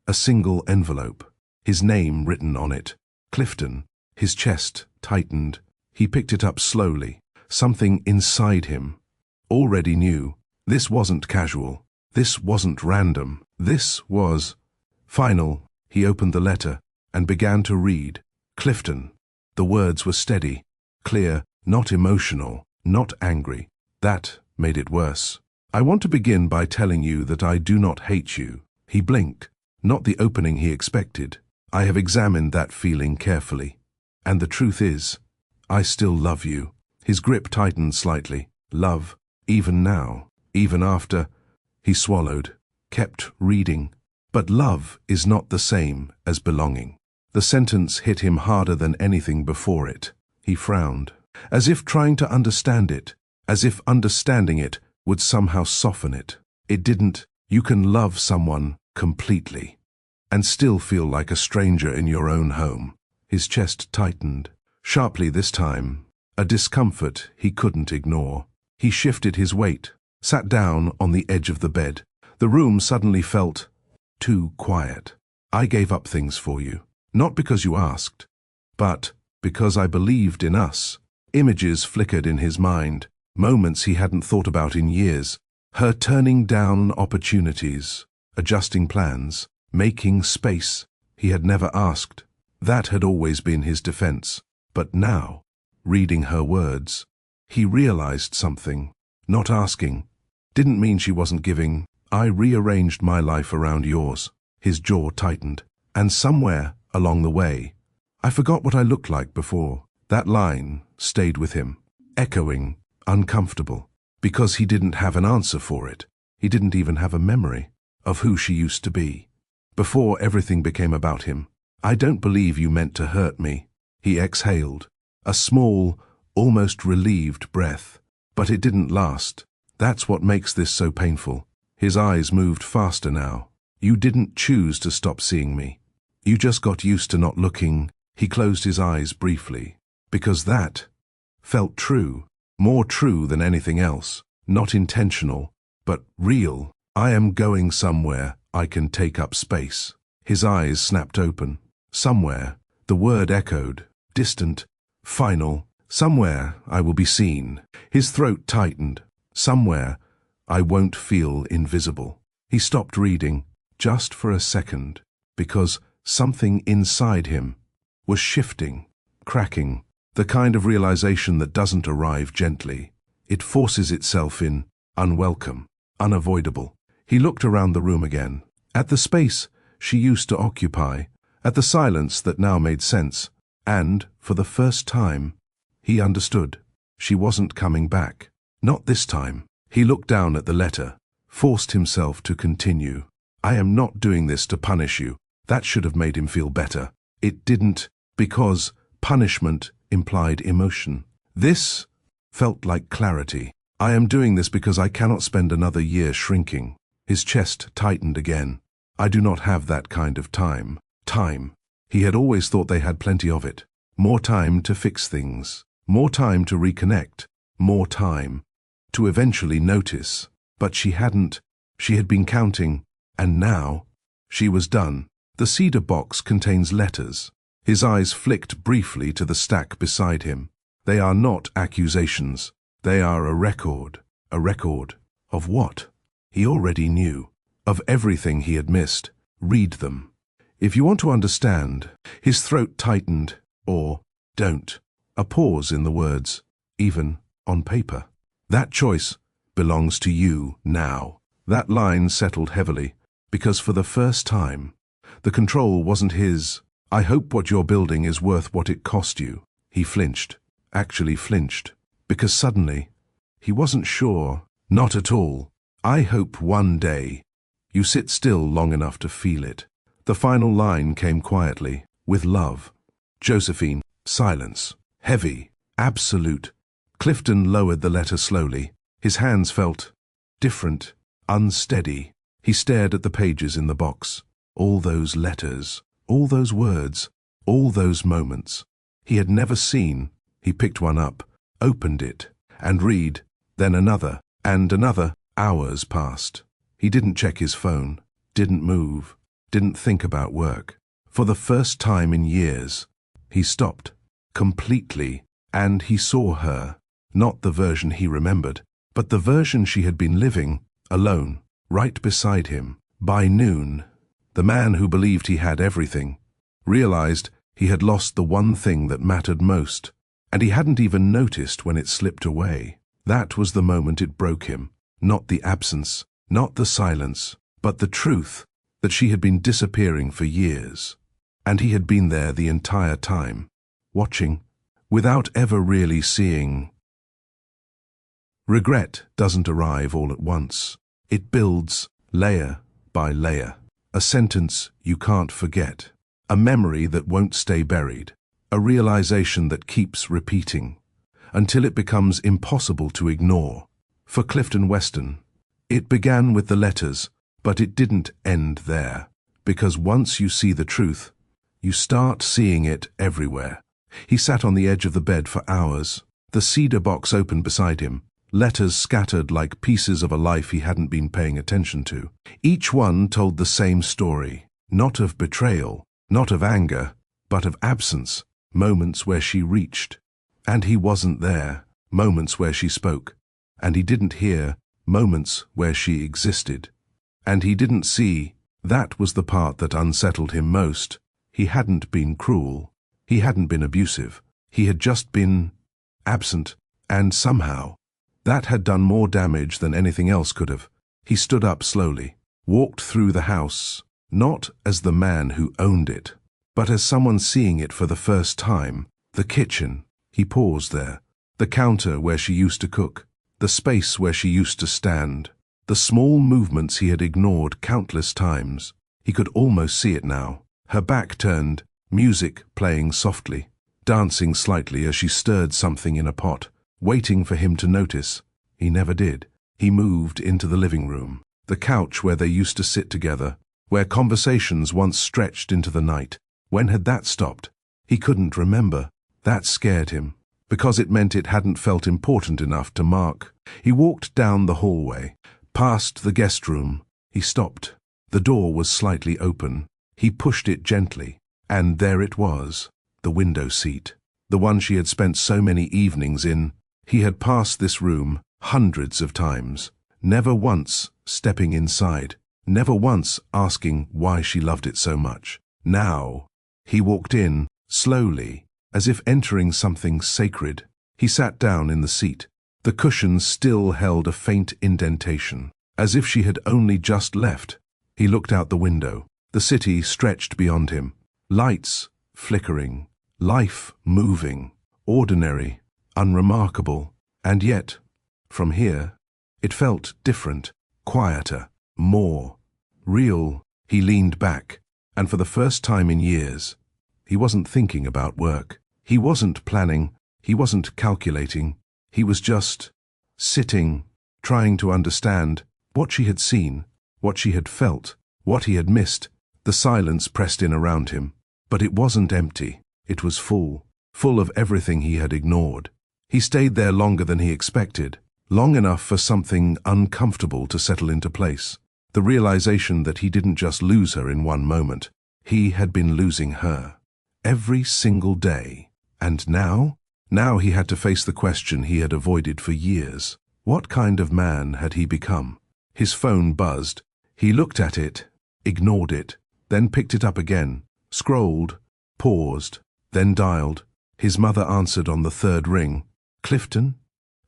Speaker 1: a single envelope, his name written on it. Clifton. His chest tightened. He picked it up slowly. Something inside him already knew. This wasn't casual. This wasn't random. This was final. He opened the letter and began to read. Clifton. The words were steady, clear, not emotional, not angry. That made it worse. I want to begin by telling you that I do not hate you. He blinked. Not the opening he expected. I have examined that feeling carefully. And the truth is, I still love you. His grip tightened slightly. Love, even now, even after. He swallowed, kept reading. But love is not the same as belonging. The sentence hit him harder than anything before it. He frowned, as if trying to understand it, as if understanding it would somehow soften it. It didn't. You can love someone completely and still feel like a stranger in your own home. His chest tightened, sharply this time, a discomfort he couldn't ignore. He shifted his weight, sat down on the edge of the bed. The room suddenly felt too quiet. I gave up things for you, not because you asked, but because I believed in us. Images flickered in his mind, moments he hadn't thought about in years, her turning down opportunities, adjusting plans, making space he had never asked. That had always been his defense. But now, reading her words, he realized something. Not asking didn't mean she wasn't giving. I rearranged my life around yours. His jaw tightened. And somewhere along the way, I forgot what I looked like before. That line stayed with him, echoing, uncomfortable, because he didn't have an answer for it. He didn't even have a memory of who she used to be. Before everything became about him, I don't believe you meant to hurt me. He exhaled, a small, almost relieved breath. But it didn't last. That's what makes this so painful. His eyes moved faster now. You didn't choose to stop seeing me. You just got used to not looking. He closed his eyes briefly, because that felt true, more true than anything else. Not intentional, but real. I am going somewhere I can take up space. His eyes snapped open. Somewhere, the word echoed, distant, final. Somewhere I will be seen. His throat tightened. Somewhere I won't feel invisible. He stopped reading, just for a second, because something inside him was shifting, cracking, the kind of realization that doesn't arrive gently. It forces itself in, unwelcome, unavoidable. He looked around the room again, at the space she used to occupy, at the silence that now made sense, and, for the first time, he understood. She wasn't coming back. Not this time. He looked down at the letter, forced himself to continue. I am not doing this to punish you. That should have made him feel better. It didn't, because punishment implied emotion. This felt like clarity. I am doing this because I cannot spend another year shrinking. His chest tightened again. I do not have that kind of time. Time. He had always thought they had plenty of it. More time to fix things. More time to reconnect. More time to eventually notice. But she hadn't. She had been counting. And now, she was done. The cedar box contains letters. His eyes flicked briefly to the stack beside him. They are not accusations. They are a record. A record of what? He already knew. Of everything he had missed. Read them. If you want to understand, his throat tightened, or don't. A pause in the words, even on paper. That choice belongs to you now. That line settled heavily, because for the first time, the control wasn't his. I hope what you're building is worth what it cost you. He flinched, actually flinched, because suddenly, he wasn't sure. Not at all. I hope one day you sit still long enough to feel it. The final line came quietly, with love. Josephine. Silence. Heavy. Absolute. Clifton lowered the letter slowly. His hands felt different, unsteady. He stared at the pages in the box. All those letters, all those words, all those moments. He had never seen. He picked one up, opened it, and read, then another, and another. Hours passed. He didn't check his phone, didn't move, didn't think about work. For the first time in years, he stopped, completely, and he saw her. Not the version he remembered, but the version she had been living, alone, right beside him. By noon, the man who believed he had everything realized he had lost the one thing that mattered most, and he hadn't even noticed when it slipped away. That was the moment it broke him. Not the absence, not the silence, but the truth that she had been disappearing for years. And he had been there the entire time, watching, without ever really seeing. Regret doesn't arrive all at once. It builds, layer by layer. A sentence you can't forget. A memory that won't stay buried. A realization that keeps repeating, until it becomes impossible to ignore. For Clifton Weston, it began with the letters, but it didn't end there. Because once you see the truth, you start seeing it everywhere. He sat on the edge of the bed for hours. The cedar box opened beside him, letters scattered like pieces of a life he hadn't been paying attention to. Each one told the same story, not of betrayal, not of anger, but of absence. Moments where she reached, and he wasn't there. Moments where she spoke, and he didn't hear moments where she existed. And he didn't see. That was the part that unsettled him most. He hadn't been cruel. He hadn't been abusive. He had just been absent, and somehow that had done more damage than anything else could have. He stood up slowly, walked through the house, not as the man who owned it, but as someone seeing it for the first time. The kitchen. He paused there. The counter where she used to cook. The space where she used to stand. The small movements he had ignored countless times. He could almost see it now. Her back turned, music playing softly, dancing slightly as she stirred something in a pot, waiting for him to notice. He never did. He moved into the living room, the couch where they used to sit together, where conversations once stretched into the night. When had that stopped? He couldn't remember. That scared him, because it meant it hadn't felt important enough to mark. He walked down the hallway, past the guest room. He stopped. The door was slightly open. He pushed it gently, and there it was, the window seat, the one she had spent so many evenings in. He had passed this room hundreds of times, never once stepping inside, never once asking why she loved it so much. Now, he walked in, slowly, as if entering something sacred. He sat down in the seat. The cushions still held a faint indentation, as if she had only just left. He looked out the window. The city stretched beyond him. Lights flickering, life moving, ordinary, unremarkable. And yet, from here, it felt different, quieter, more real. He leaned back, and for the first time in years, he wasn't thinking about work. He wasn't planning. He wasn't calculating. He was just sitting, trying to understand what she had seen, what she had felt, what he had missed. The silence pressed in around him, but it wasn't empty. It was full of everything he had ignored. He stayed there longer than he expected, long enough for something uncomfortable to settle into place. The realization that he didn't just lose her in one moment. He had been losing her every single day. And now he had to face the question he had avoided for years. What kind of man had he become? His phone buzzed. He looked at it, ignored it, then picked it up again, scrolled, paused, then dialed. His mother answered on the third ring. Clifton?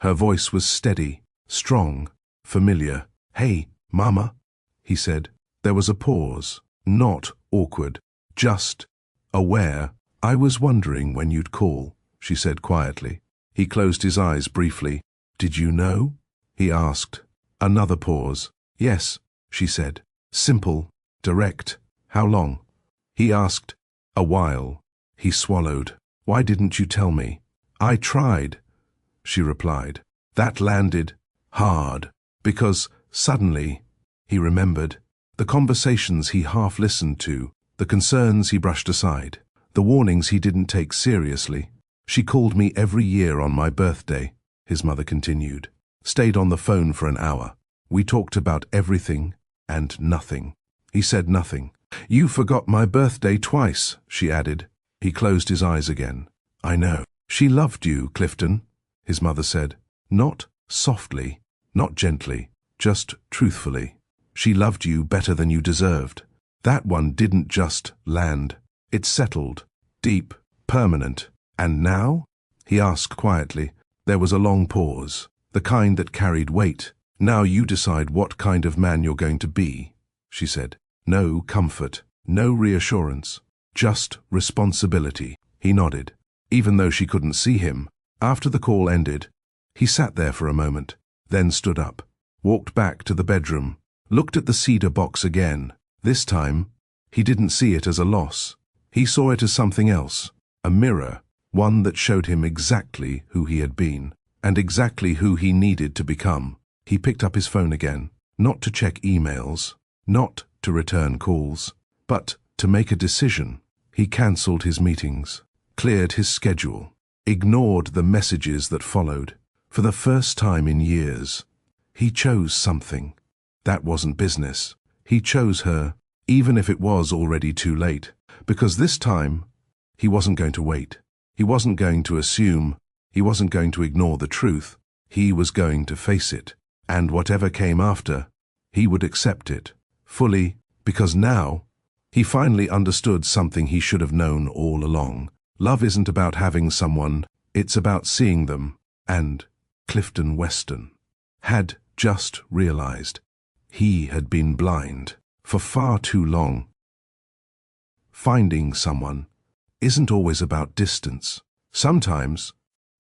Speaker 1: Her voice was steady, strong, familiar. Hey, Mama, he said. There was a pause, not awkward, just aware. I was wondering when you'd call, she said quietly. He closed his eyes briefly. Did you know? He asked. Another pause. Yes, she said. Simple, direct. How long? He asked. A while. He swallowed. Why didn't you tell me? I tried, she replied. That landed hard, because suddenly he remembered the conversations he half listened to, the concerns he brushed aside, the warnings he didn't take seriously. She called me every year on my birthday, his mother continued. Stayed on the phone for an hour. We talked about everything and nothing. He said nothing. You forgot my birthday twice, she added. He closed his eyes again. I know. She loved you, Clifton, his mother said. Not softly, not gently, just truthfully. She loved you better than you deserved. That one didn't just land. It settled, deep, permanent. And now? He asked quietly. There was a long pause, the kind that carried weight. Now you decide what kind of man you're going to be, she said. No comfort, no reassurance, just responsibility. He nodded, even though she couldn't see him. After the call ended, he sat there for a moment, then stood up, walked back to the bedroom, looked at the cedar box again. This time, he didn't see it as a loss. He saw it as something else, a mirror, one that showed him exactly who he had been, and exactly who he needed to become. He picked up his phone again, not to check emails, not to return calls, but to make a decision. He cancelled his meetings, cleared his schedule, ignored the messages that followed. For the first time in years, he chose something. That wasn't business. He chose her, even if it was already too late, because this time, he wasn't going to wait. He wasn't going to assume. He wasn't going to ignore the truth. He was going to face it, and whatever came after, he would accept it, fully, because now, he finally understood something he should have known all along. Love isn't about having someone, it's about seeing them, and Clifton Weston had just realized he had been blind for far too long. Finding someone isn't always about distance. Sometimes,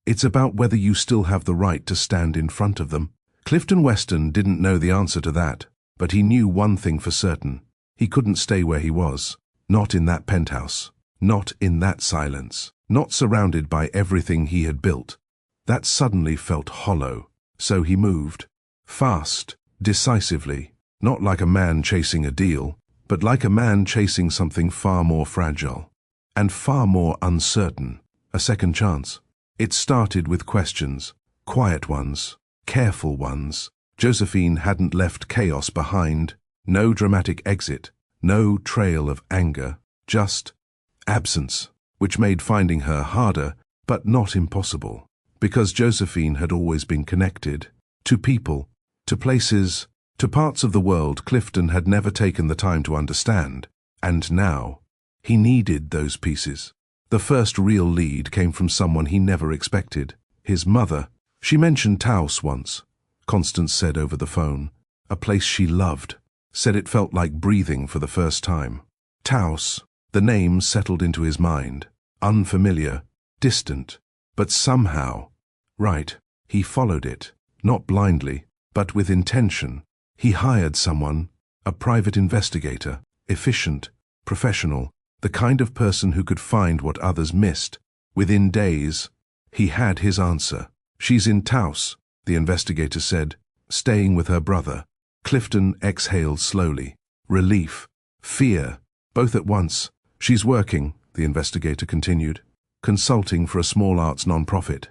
Speaker 1: it's about whether you still have the right to stand in front of them. Clifton Weston didn't know the answer to that, but he knew one thing for certain. He couldn't stay where he was. Not in that penthouse. Not in that silence. Not surrounded by everything he had built. That suddenly felt hollow. So he moved. Fast, decisively. Not like a man chasing a deal, but like a man chasing something far more fragile. And far more uncertain. A second chance. It started with questions. Quiet ones. Careful ones. Josephine hadn't left chaos behind. No dramatic exit. No trail of anger. Just absence, which made finding her harder, but not impossible. Because Josephine had always been connected. To people. To places. To parts of the world Clifton had never taken the time to understand. And now, he needed those pieces. The first real lead came from someone he never expected. His mother. She mentioned Taos once, Constance said over the phone. A place she loved. Said it felt like breathing for the first time. Taos. The name settled into his mind. Unfamiliar. Distant. But somehow. Right. He followed it. Not blindly, but with intention. He hired someone. A private investigator. Efficient. Professional. The kind of person who could find what others missed. Within days, he had his answer. She's in Taos, the investigator said, staying with her brother. Clifton exhaled slowly. Relief. Fear. Both at once. She's working, the investigator continued. Consulting for a small arts non-profit.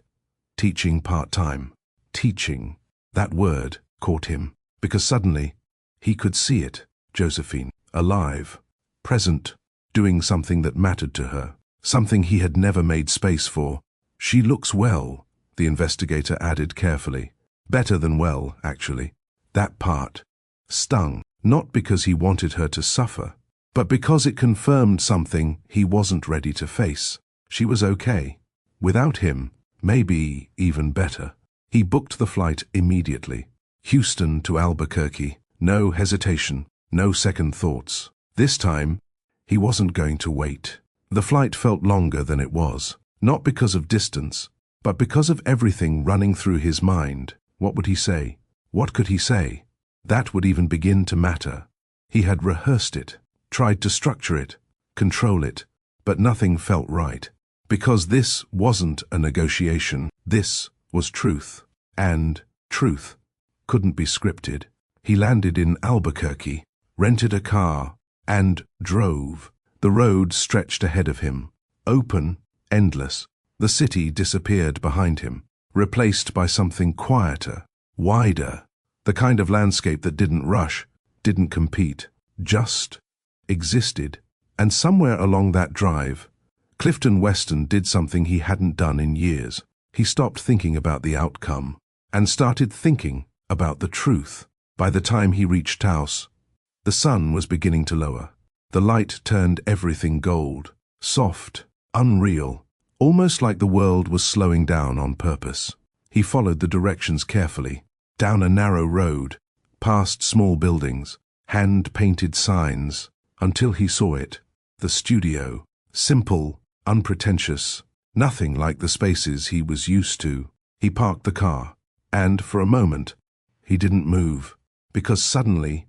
Speaker 1: Teaching part-time. Teaching. That word caught him. Because suddenly, he could see it. Josephine. Alive. Present. Doing something that mattered to her. Something he had never made space for. She looks well, the investigator added carefully. Better than well, actually. That part stung, not because he wanted her to suffer, but because it confirmed something he wasn't ready to face. She was okay. Without him, maybe even better. He booked the flight immediately. Houston to Albuquerque. No hesitation, no second thoughts. This time, he wasn't going to wait. The flight felt longer than it was, not because of distance, but because of everything running through his mind. What would he say? What could he say? That would even begin to matter. He had rehearsed it, tried to structure it, control it, but nothing felt right. Because this wasn't a negotiation, this was truth. And truth couldn't be scripted. He landed in Albuquerque, rented a car, and drove. The road stretched ahead of him, open, endless. The city disappeared behind him, replaced by something quieter, wider, the kind of landscape that didn't rush, didn't compete, just existed. And somewhere along that drive, Clifton Weston did something he hadn't done in years. He stopped thinking about the outcome and started thinking about the truth. By the time he reached Taos, the sun was beginning to lower. The light turned everything gold, soft, unreal, almost like the world was slowing down on purpose. He followed the directions carefully, down a narrow road, past small buildings, hand-painted signs, until he saw it, the studio, simple, unpretentious, nothing like the spaces he was used to. He parked the car, and for a moment, he didn't move, because suddenly,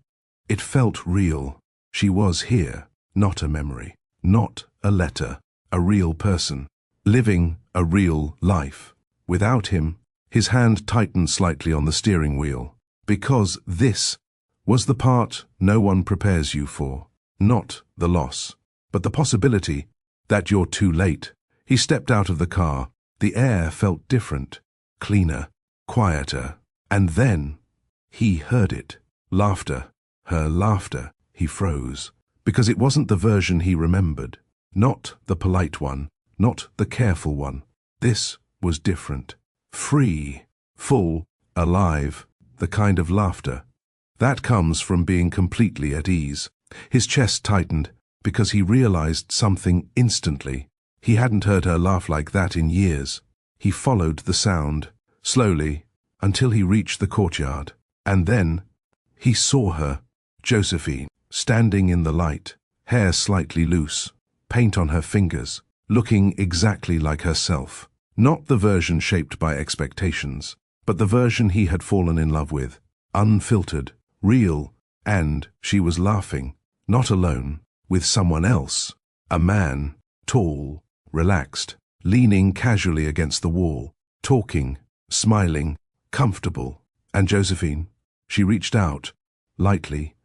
Speaker 1: it felt real. She was here, not a memory, not a letter, a real person, living a real life. Without him, his hand tightened slightly on the steering wheel, because this was the part no one prepares you for. Not the loss, but the possibility that you're too late. He stepped out of the car. The air felt different, cleaner, quieter. And then he heard it. Laughter. Her laughter. He froze, because it wasn't the version he remembered. Not the polite one, not the careful one. This was different. Free. full, alive, the kind of laughter that comes from being completely at ease. His chest tightened because he realized something instantly. He hadn't heard her laugh like that in years. He followed the sound, slowly, until he reached the courtyard. And then he saw her, Josephine, standing in the light, hair slightly loose, paint on her fingers, looking exactly like herself. Not the version shaped by expectations, but the version he had fallen in love with, unfiltered, real, and she was laughing, not alone, with someone else, a man, tall, relaxed, leaning casually against the wall, talking, smiling, comfortable. And Josephine, she reached out, lightly,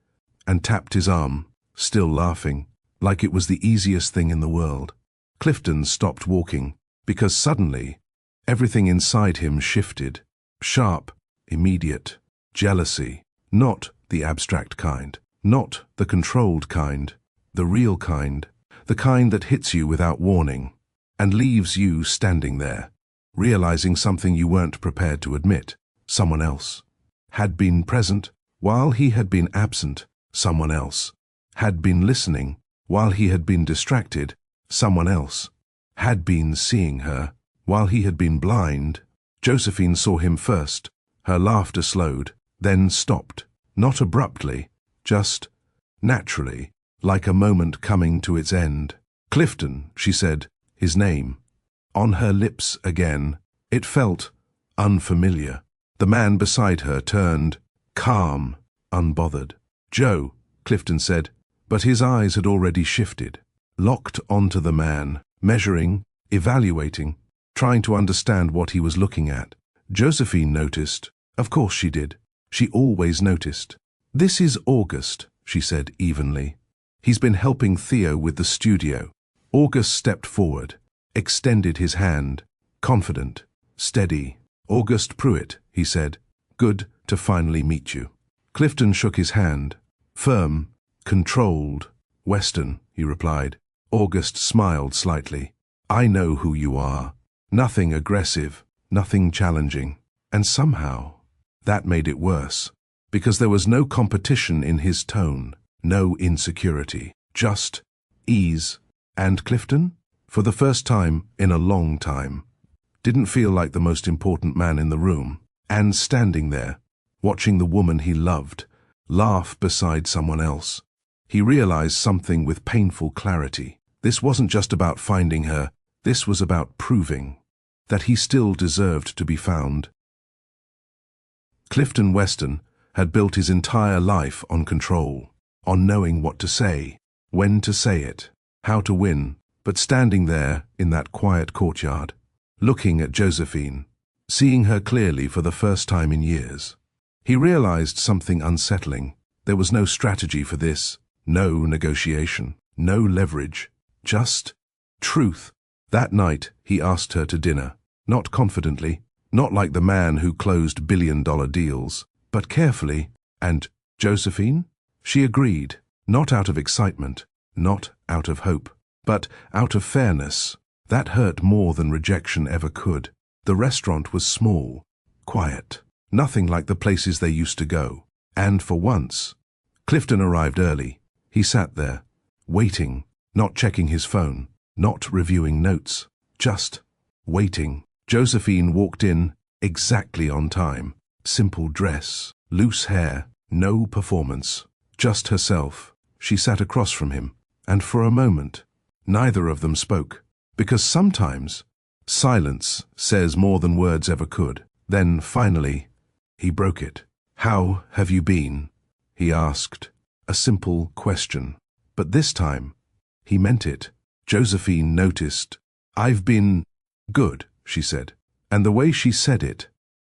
Speaker 1: and tapped his arm, still laughing, like it was the easiest thing in the world. Clifton stopped walking, because suddenly, everything inside him shifted. Sharp, immediate, jealousy. Not the abstract kind, not the controlled kind, the real kind, the kind that hits you without warning, and leaves you standing there, realizing something you weren't prepared to admit. Someone else had been present while he had been absent. Someone else had been listening while he had been distracted. Someone else had been seeing her while he had been blind. Josephine saw him first. Her laughter slowed, then stopped, not abruptly, just naturally, like a moment coming to its end. Clifton, she said, his name, on her lips again. It felt unfamiliar. The man beside her turned, calm, unbothered. Joe, Clifton said, but his eyes had already shifted, locked onto the man, measuring, evaluating, trying to understand what he was looking at. Josephine noticed. Of course she did. She always noticed. "This is August," she said evenly. "He's been helping Theo with the studio." August stepped forward, extended his hand, confident, steady. "August Pruitt," he said. "Good to finally meet you." Clifton shook his hand. "Firm, controlled, Western," he replied. August smiled slightly. "I know who you are. Nothing aggressive, nothing challenging." And somehow, that made it worse, because there was no competition in his tone, no insecurity, just ease. And Clifton, for the first time in a long time, didn't feel like the most important man in the room, and standing there, watching the woman he loved laugh beside someone else. He realized something with painful clarity. This wasn't just about finding her, this was about proving that he still deserved to be found. Clifton Weston had built his entire life on control, on knowing what to say, when to say it, how to win. But standing there in that quiet courtyard, looking at Josephine, seeing her clearly for the first time in years, he realized something unsettling. There was no strategy for this, no negotiation, no leverage, just truth. That night, he asked her to dinner, not confidently, not like the man who closed billion-dollar deals, but carefully. And Josephine? She agreed, not out of excitement, not out of hope, but out of fairness. That hurt more than rejection ever could. The restaurant was small, quiet, nothing like the places they used to go. And for once, Clifton arrived early. He sat there, waiting, not checking his phone, not reviewing notes, just waiting. Josephine walked in exactly on time. Simple dress, loose hair, no performance, just herself. She sat across from him, and for a moment, neither of them spoke, because sometimes silence says more than words ever could. Then, finally, he broke it. "How have you been?" he asked. A simple question. But this time, he meant it. Josephine noticed. "I've been good," she said. And the way she said it,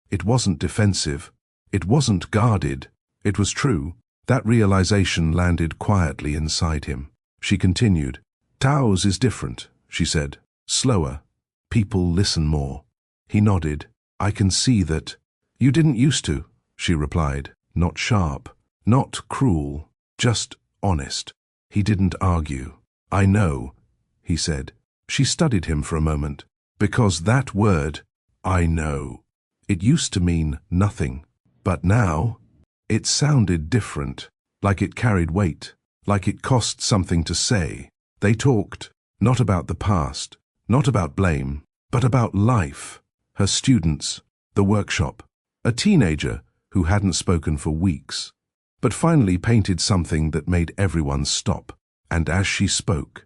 Speaker 1: it wasn't defensive, it wasn't guarded, it was true. That realization landed quietly inside him. She continued. "Tao's is different," she said. "Slower. People listen more." He nodded. "I can see that." "You didn't used to," she replied. Not sharp, not cruel, just honest. He didn't argue. "I know," he said. She studied him for a moment, because that word, "I know," It used to mean nothing. But now, it sounded different, like it carried weight, like it cost something to say. They talked, not about the past, not about blame, but about life, her students, the workshop, a teenager who hadn't spoken for weeks, but finally painted something that made everyone stop. And as she spoke,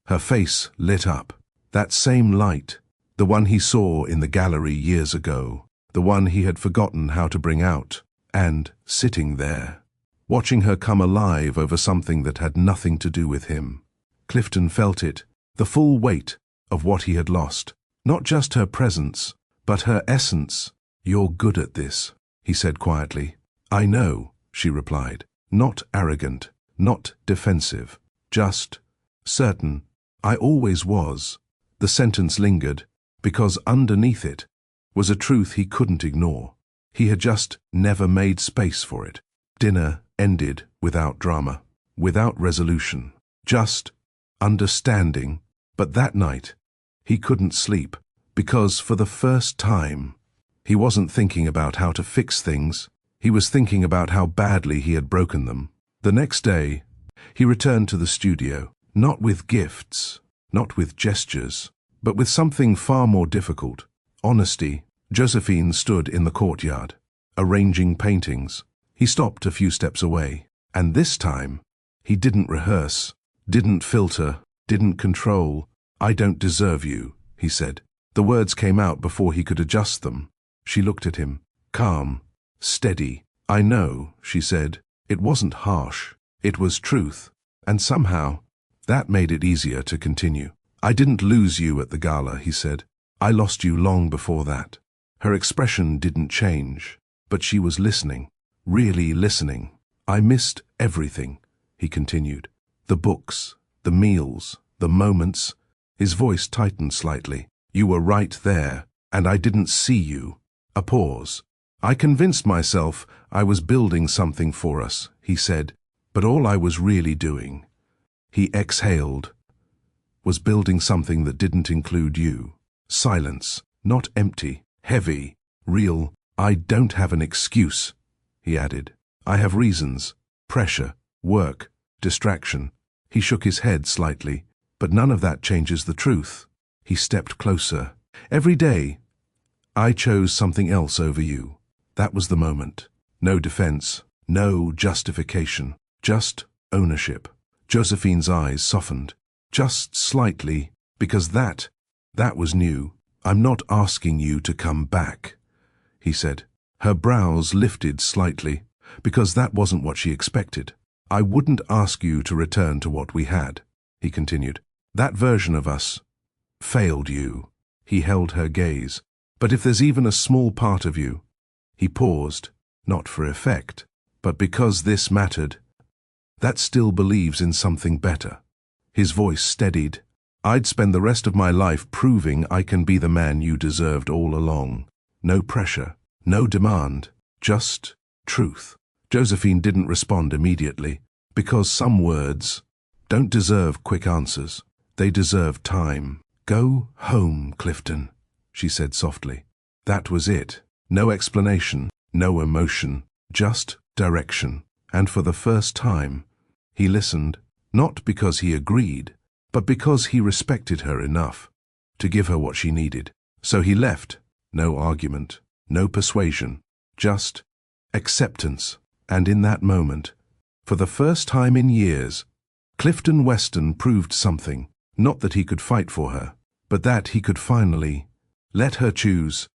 Speaker 1: her face lit up. That same light, the one he saw in the gallery years ago, the one he had forgotten how to bring out, and sitting there, watching her come alive over something that had nothing to do with him. Clifton felt it, the full weight of what he had lost, not just her presence, but her essence. "You're good at this," he said quietly. "I know," she replied, not arrogant, not defensive, just certain. "I always was." The sentence lingered, because underneath it was a truth he couldn't ignore. He had just never made space for it. Dinner ended without drama, without resolution, just understanding. But that night, he couldn't sleep, because for the first time, he wasn't thinking about how to fix things. He was thinking about how badly he had broken them. The next day, he returned to the studio, not with gifts, not with gestures, but with something far more difficult: honesty. Josephine stood in the courtyard, arranging paintings. He stopped a few steps away, and this time, he didn't rehearse, didn't filter, didn't control. "I don't deserve you," he said. The words came out before he could adjust them. She looked at him, calm, steady. "I know," she said. It wasn't harsh, it was truth, and somehow, that made it easier to continue. "I didn't lose you at the gala," he said. "I lost you long before that." Her expression didn't change, but she was listening, really listening. "I missed everything," he continued. "The books, the meals, the moments." His voice tightened slightly. "You were right there, and I didn't see you." A pause. "I convinced myself I was building something for us," he said, "but all I was really doing," he exhaled, "was building something that didn't include you." Silence, not empty, heavy, real. "I don't have an excuse," he added. "I have reasons, pressure, work, distraction." He shook his head slightly. "But none of that changes the truth." He stepped closer. "Every day, I chose something else over you." That was the moment. No defense, no justification, just ownership. Josephine's eyes softened, just slightly, because that was new. "I'm not asking you to come back," he said. Her brows lifted slightly, because that wasn't what she expected. "I wouldn't ask you to return to what we had," he continued. "That version of us failed you." He held her gaze. "But if there's even a small part of you," he paused, not for effect, but because this mattered, "that still believes in something better." His voice steadied. "I'd spend the rest of my life proving I can be the man you deserved all along. No pressure, no demand, just truth." Josephine didn't respond immediately, because some words don't deserve quick answers. They deserve time. "Go home, Clifton," she said softly. That was it. No explanation, no emotion, just direction. And for the first time, he listened, not because he agreed, but because he respected her enough to give her what she needed. So he left. No argument, no persuasion, just acceptance. And in that moment, for the first time in years, Clifton Weston proved something. Not that he could fight for her, but that he could finally let her choose.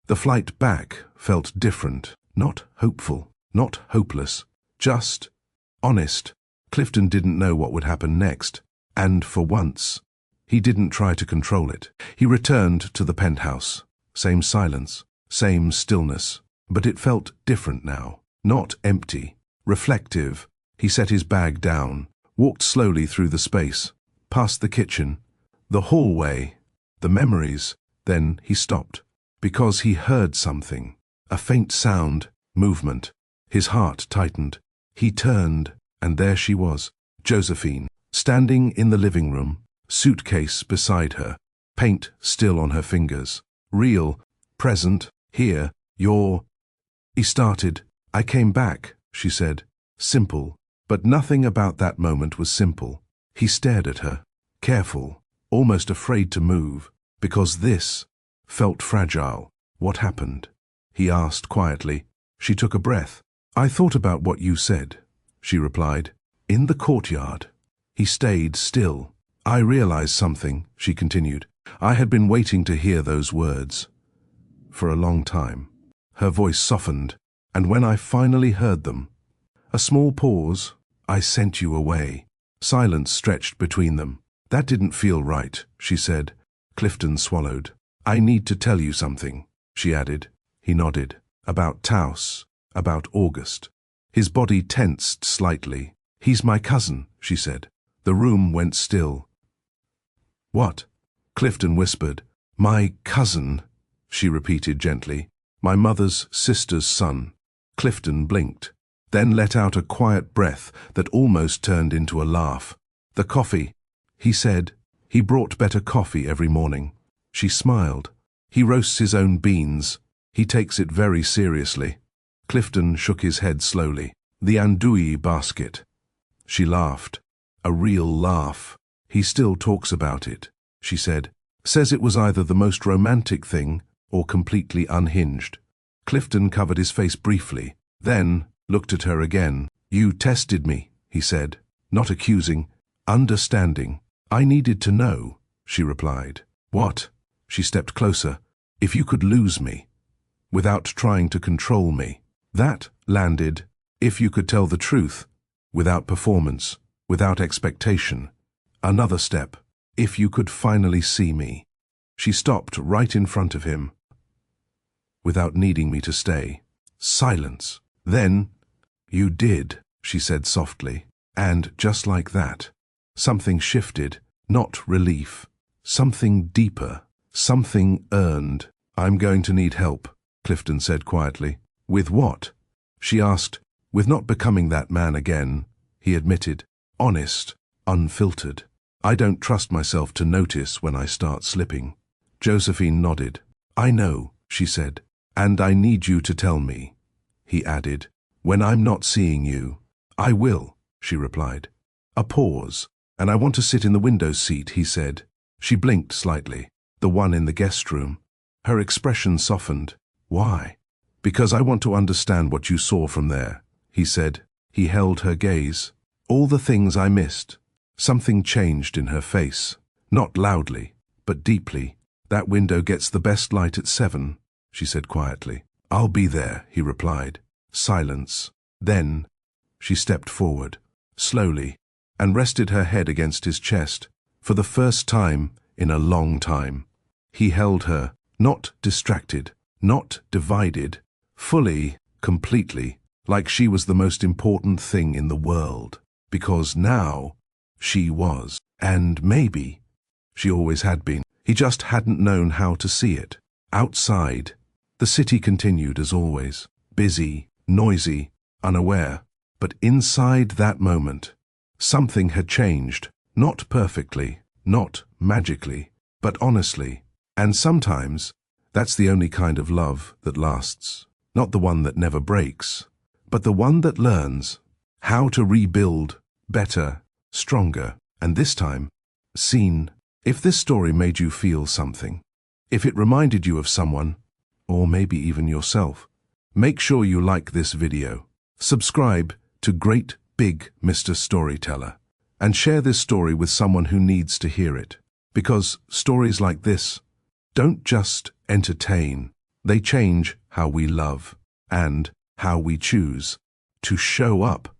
Speaker 1: The flight back felt different, not hopeful, not hopeless, just honest. Clifton didn't know what would happen next, and for once, he didn't try to control it. He returned to the penthouse. Same silence, same stillness, but it felt different now, not empty, reflective. He set his bag down, walked slowly through the space, past the kitchen, the hallway, the memories. Then he stopped, because he heard something, a faint sound, movement. His heart tightened. He turned, and there she was, Josephine, standing in the living room, suitcase beside her, paint still on her fingers, real, present, here, you're... He started. I came back, she said. Simple. But nothing about that moment was simple. He stared at her, careful, almost afraid to move, because this felt fragile. What happened? He asked quietly. She took a breath. I thought about what you said, she replied. In the courtyard. He stayed still. I realized something, she continued. I had been waiting to hear those words for a long time. Her voice softened, and when I finally heard them, a small pause, I sent you away. Silence stretched between them. That didn't feel right, she said. Clifton swallowed. I need to tell you something, she added. He nodded. About Taus, about August. His body tensed slightly. He's my cousin, she said. The room went still. What? Clifton whispered. My cousin, she repeated gently. My mother's sister's son. Clifton blinked, then let out a quiet breath that almost turned into a laugh. The coffee, he said. He brought better coffee every morning. She smiled. He roasts his own beans. He takes it very seriously. Clifton shook his head slowly. The andouille basket. She laughed. A real laugh. He still talks about it, she said. Says it was either the most romantic thing or completely unhinged. Clifton covered his face briefly, then looked at her again. You tested me, he said, not accusing, understanding. I needed to know, she replied. What? She stepped closer. If you could lose me, without trying to control me. That landed. If you could tell the truth, without performance, without expectation. Another step. If you could finally see me. She stopped right in front of him, without needing me to stay. Silence. Then, you did, she said softly. And just like that, something shifted, not relief. Something deeper, something earned. I'm going to need help, Clifton said quietly. With what? She asked. With not becoming that man again, he admitted. Honest, unfiltered. I don't trust myself to notice when I start slipping. Josephine nodded. I know, she said. And I need you to tell me, he added. When I'm not seeing you. I will, she replied. A pause. And I want to sit in the window seat, he said. She blinked slightly. The one in the guest room. Her expression softened. Why? Because I want to understand what you saw from there, he said. He held her gaze. All the things I missed. Something changed in her face. Not loudly, but deeply. That window gets the best light at 7, she said quietly. I'll be there, he replied. Silence. Then, she stepped forward, slowly, and rested her head against his chest. For the first time in a long time. He held her, not distracted, not divided, fully, completely, like she was the most important thing in the world. Because now, she was. And maybe, she always had been. He just hadn't known how to see it. Outside, the city continued as always, busy, noisy, unaware. But inside that moment, something had changed. Not perfectly, not magically, but honestly. And sometimes, that's the only kind of love that lasts. Not the one that never breaks, but the one that learns how to rebuild better, stronger, and this time, seen. If this story made you feel something, if it reminded you of someone, or maybe even yourself, make sure you like this video, subscribe to Great Big Mr. Storyteller, and share this story with someone who needs to hear it. Because stories like this don't just entertain, they change how we love and how we choose to show up